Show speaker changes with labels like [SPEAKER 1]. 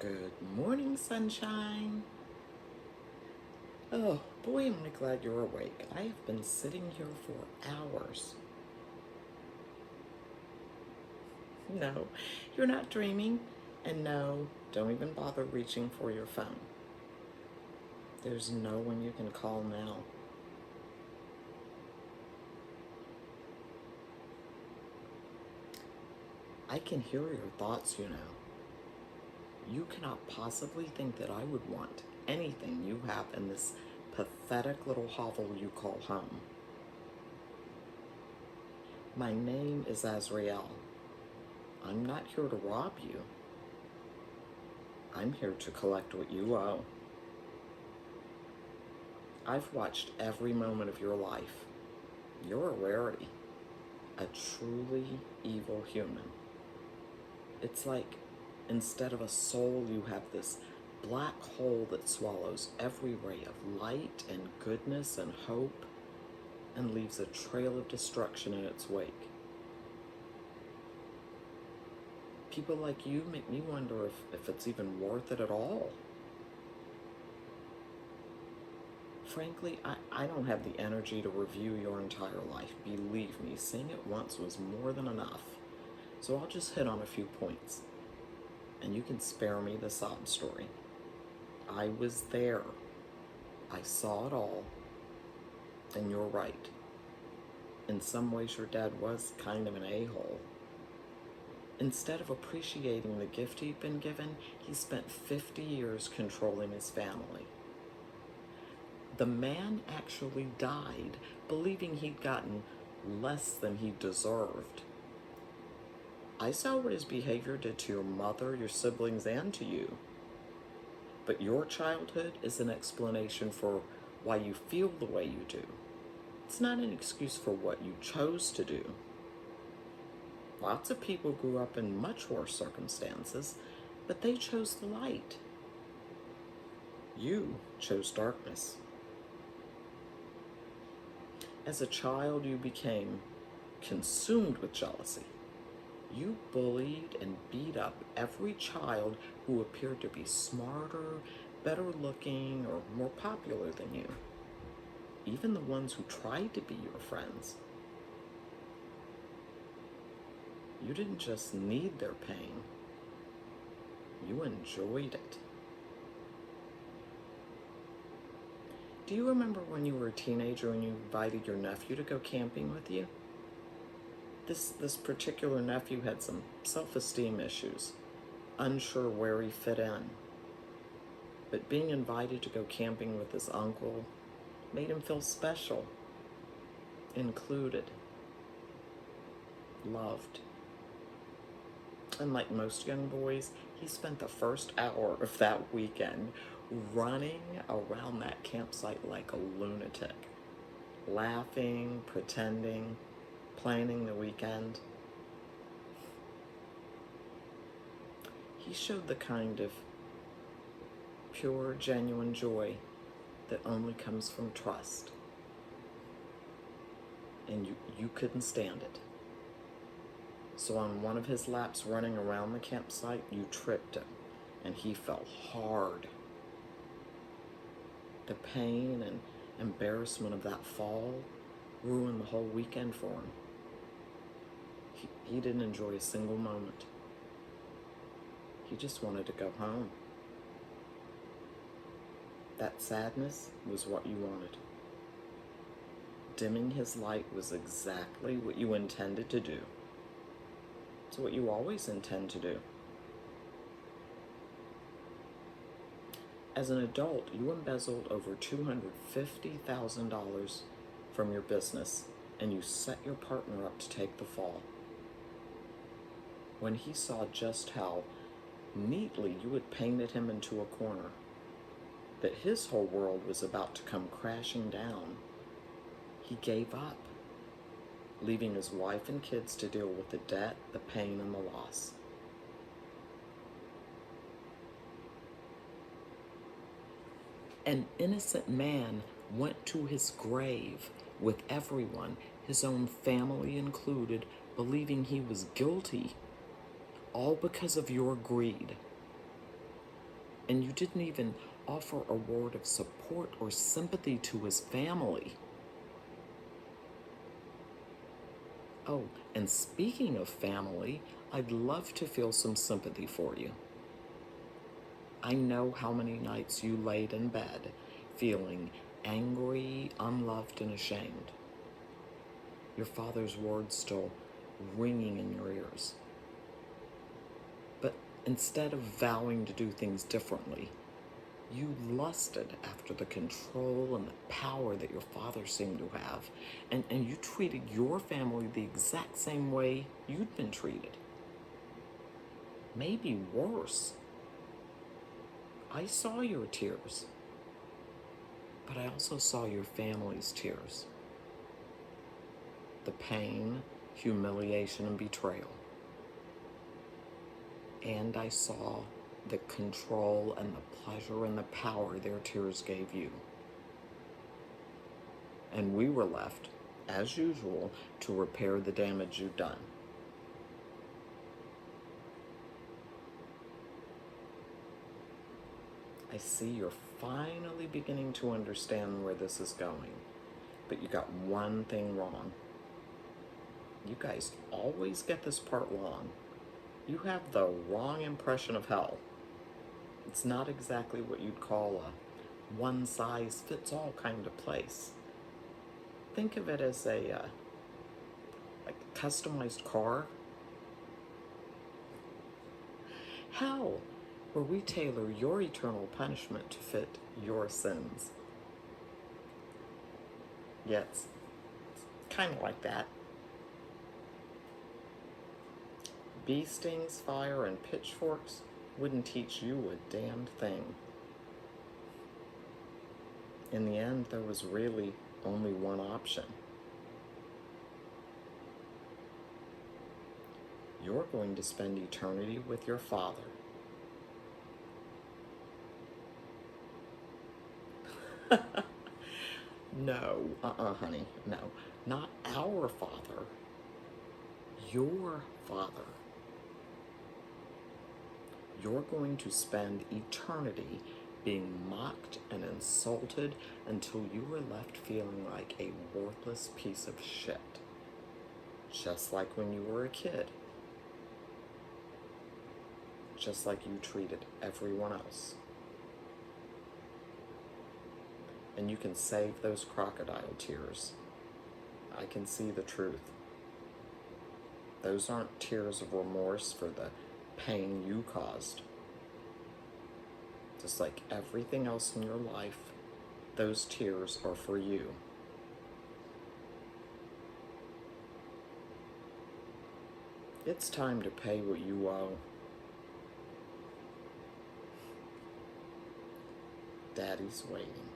[SPEAKER 1] Good morning, sunshine. Oh, boy, am I glad you're awake. I have been sitting here for hours. No, you're not dreaming. And no, don't even bother reaching for your phone. There's no one you can call now. I can hear your thoughts, you know. You cannot possibly think that I would want anything you have in this pathetic little hovel you call home. My name is Azrael. I'm not here to rob you. I'm here to collect what you owe. I've watched every moment of your life. You're a rarity, a truly evil human. It's like instead of a soul, you have this black hole that swallows every ray of light and goodness and hope and leaves a trail of destruction in its wake. People like you make me wonder if it's even worth it at all. Frankly, I don't have the energy to review your entire life. Believe me, seeing it once was more than enough. So I'll just hit on a few points, and you can spare me the sob story. I was there. I saw it all, and you're right. In some ways, your dad was kind of an a-hole. Instead of appreciating the gift he'd been given, he spent 50 years controlling his family. The man actually died believing he'd gotten less than he deserved. I saw what his behavior did to your mother, your siblings, and to you. But your childhood is an explanation for why you feel the way you do. It's not an excuse for what you chose to do. Lots of people grew up in much worse circumstances, but they chose the light. You chose darkness. As a child, you became consumed with jealousy. You bullied and beat up every child who appeared to be smarter, better looking, or more popular than you. Even the ones who tried to be your friends. You didn't just need their pain. You enjoyed it. Do you remember when you were a teenager and you invited your nephew to go camping with you? This particular nephew had some self-esteem issues, unsure where he fit in. But being invited to go camping with his uncle made him feel special, included, loved. And like most young boys, he spent the first hour of that weekend running around that campsite like a lunatic, laughing, pretending, planning the weekend. He showed the kind of pure, genuine joy that only comes from trust. And you couldn't stand it. So on one of his laps running around the campsite, you tripped him, and he fell hard. The pain and embarrassment of that fall ruined the whole weekend for him. He didn't enjoy a single moment. He just wanted to go home. That sadness was what you wanted. Dimming his light was exactly what you intended to do. It's what you always intend to do. As an adult, you embezzled over $250,000 from your business, and you set your partner up to take the fall. When he saw just how neatly you had painted him into a corner, that his whole world was about to come crashing down, he gave up, leaving his wife and kids to deal with the debt, the pain, and the loss. An innocent man went to his grave with everyone, his own family included, believing he was guilty, all because of your greed. And you didn't even offer a word of support or sympathy to his family. Oh, and speaking of family, I'd love to feel some sympathy for you. I know how many nights you laid in bed feeling angry, unloved, and ashamed. Your father's words still ringing in your ears. But instead of vowing to do things differently, you lusted after the control and the power that your father seemed to have, and you treated your family the exact same way you'd been treated. Maybe worse. I saw your tears, but I also saw your family's tears. The pain, humiliation, and betrayal. And I saw the control and the pleasure and the power their tears gave you. And we were left, as usual, to repair the damage you've done. I see you're finally beginning to understand where this is going, but you got one thing wrong. You guys always get this part wrong. You have the wrong impression of hell. It's not exactly what you'd call a one-size-fits-all kind of place. Think of it as a customized car. Hell, where we tailor your eternal punishment to fit your sins. Yeah, it's kind of like that. Bee stings, fire, and pitchforks wouldn't teach you a damn thing. In the end, there was really only one option. You're going to spend eternity with your father. No, honey, no. Not our father. Your father. You're going to spend eternity being mocked and insulted until you are left feeling like a worthless piece of shit. Just like when you were a kid. Just like you treated everyone else. And you can save those crocodile tears. I can see the truth. Those aren't tears of remorse for the pain you caused. Just like everything else in your life, those tears are for you. It's time to pay what you owe. Daddy's waiting.